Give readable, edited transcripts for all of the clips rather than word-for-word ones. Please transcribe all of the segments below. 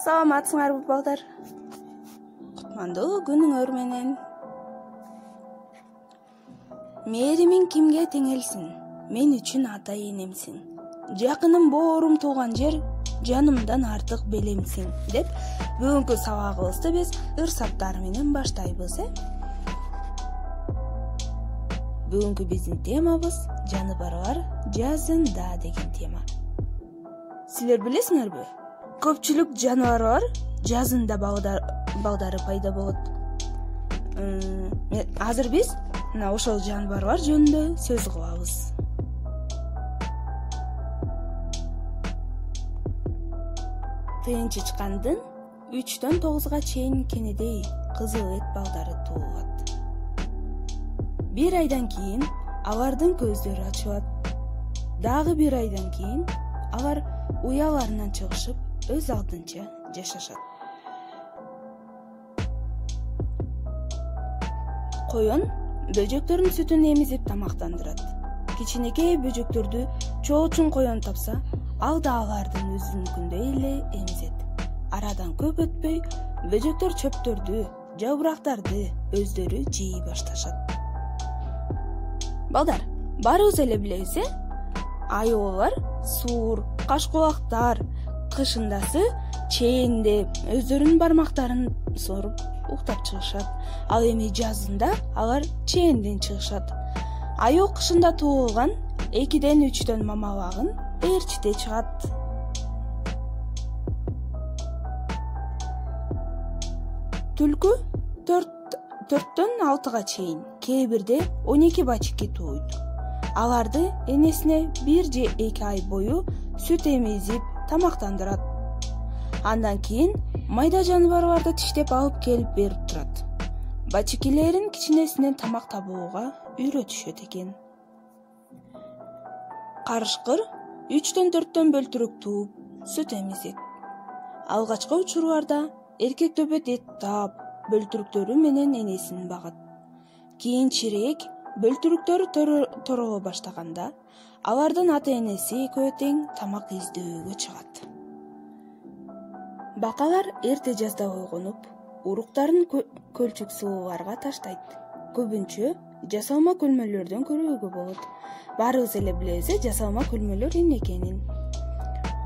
Саламатсыңарбы балдар? Кутмандуу күнүңөр менен. Мээримиң кимге теңелсин? Мен үчүн ата энемсиң. Жакыным боорум тууган жер, жанымдан артык белемсиң деп бүгүнкү сабагыбызды биз ырс аттары менен баштайбыз. Бүгүнкү биздин темабыз жаныбарлар жазында деген тема. Силер билесиңерби? Көпчүлүк жаныбарлар жазында балдары пайда болот. Азыр биз ошол жаныбарлар жөнүндө сөз кылабыз. Тыйынчычкандын 3-дөн 9-га чейин кенедей кызыл эт балдары туулат. 1 айдан кийин алардын көздөрү ачылат. Дагы 1 айдан кийин алар уяларынан чыгышып, өз алдынча жашашат. Коен бөжөктөрдүн сүтүн эмизип тамактандырат. Кичинекей бөжөктөрдү чоочун коен тапса, ал да алардын өзүнүкүндөй эле эмизет. Арадан көп өтпөй, бөжөктөр чөптөрдү, жапырактарды өздөрү жей башташат. Балдар, баарыбыз эле билебиз, айоолор суур, кашкулактар кышындасы чээнде өздөрүнүн бармактарын соруп уктап чыгышат. Ал эми жазында алар чээнден чыгышат. Айоо кышында туулган 2-ден 3-дөн мамалагын ээрчите чыгат. Түлкү 4-дөн 6-га чейин, кээ бирде 12 бачикке тууйт. Аларды энесине 1 же 2 ай бою сүт эмизип тамактандырат. Андан кийин майда жаныбарларды тиштеп алып келип берип турат. Бачикелерин кичинесинен тамак табууга үйрөтүшөт экен. Карышкыр 3-дөн 4-дөн бөлтүрүк тууп, сүт эмизет. Алгачкы учурларда эркек төбөт эт таап, бөлтүрүктөрү менен энесин багат. Кийинчерээк бөлтүрүктөрү тороло баштаганда, алардын ата-энеси экөө тең тамак издөөгө чыгат. Бакалар эрте жазда ойгонуп, уруктарын көлчүк сулууларга таштайт. Көбүнчө жасалма көлмөлөрдөн көрүүгө болот. Баарыбыз эле билебиз, жасалма көлмөлөр эмне экенин.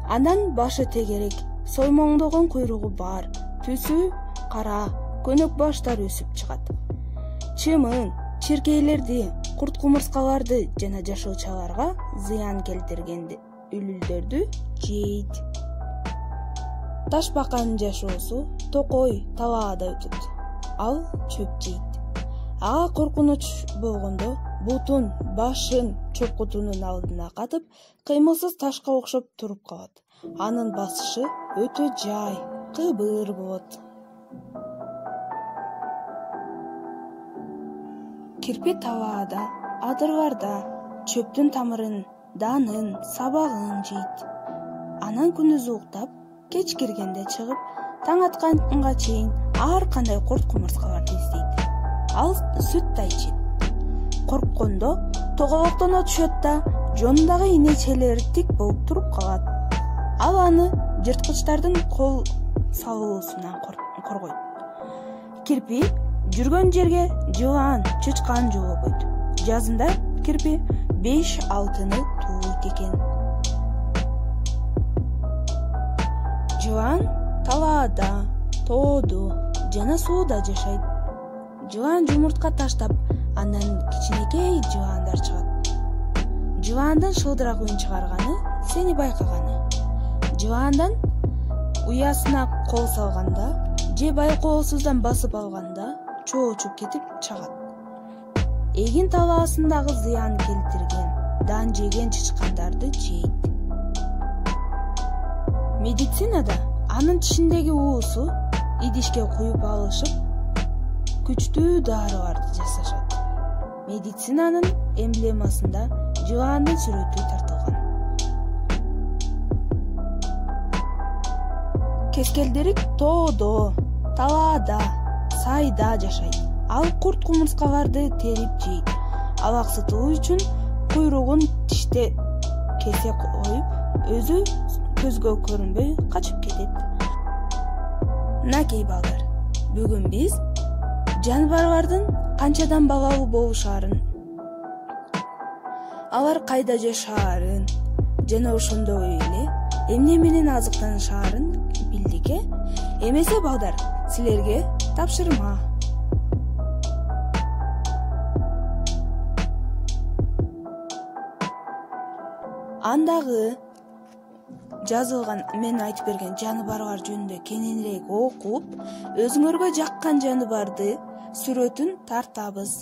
Андан башы тегерек, соймоңдогон куйругу бар, түсү кара, көнөк баштар өсүп чыгат. Чымын, чиркейлерди, курт-кумурскаларды жана жашоочаларга зыян келтирген үлүлдөрдү жейт. Ташбаканын жашоосу токой, талаада өтөт. Ал чөп жейт. Ага коркунуч болгондо бутун, башын чөп кутунун алдына катып, кыймылсыз ташка окшоп туруп калат. Анын басышы өтө жай, кыбыр болот. Кирпи талаада, адырларда чөптүн тамырын, данын, сабагын жейт. Анан күнүзү уктап, кеч киргенде чыгып, таң атканга чейин ар кандай курт-кумурскаларды издейт. Ал сүт да ичет. Корккондо тоголоктоно түшөт да, жонундагы инечелери тик болуп туруп калат. Ал аны жырткычтардын кол салуусунан коргойт. Кирпи жүргөн жерге жылан, чычкан жолобойт. Жазында кирпи 5-6-ны тууйт экен. Жылан талаада, тоодо жана сууда жашайт. Жылан жумуртка таштап, андан кичинекей жыландар чыгат. Жыландын шылдырак үн чыгарганы сени байкаганы. Жыландан уясына кол салганда же байкоосуздан басып алганда чоочуп кетип чагат. Эгин талаасындагы зыян келтирген, дан жеген чычкандарды жейт. Медицинада анын тишиндеги уусу идишке куюп алышып, күчтүү дарыларды жасашат. Медицинанын эмблемасында жыландын сүрөтү тартылган. Кескелдерик тоодо, талаада, сайда жашайт. Ал курт-кумурскаларды терип жейт. Ал аксытуу үчүн куйругун тиште кесе коюп өзү көзгө көрүнбөй качып кетет. Мынакей балдар, бүгүн биз жаныбарлардын канчадан балалуу болушаарын, алар кайда жашаарын жана ошондой эле эмне менен азыктанышаарын билдик. Эмесе балдар, силерге тапшырма. Андагы жазылган, мен айтып берген жаныбарлар жөнүндө кененирээк окуп, өзүңөргө жаккан жаныбарды сүрөтүн тартабыз.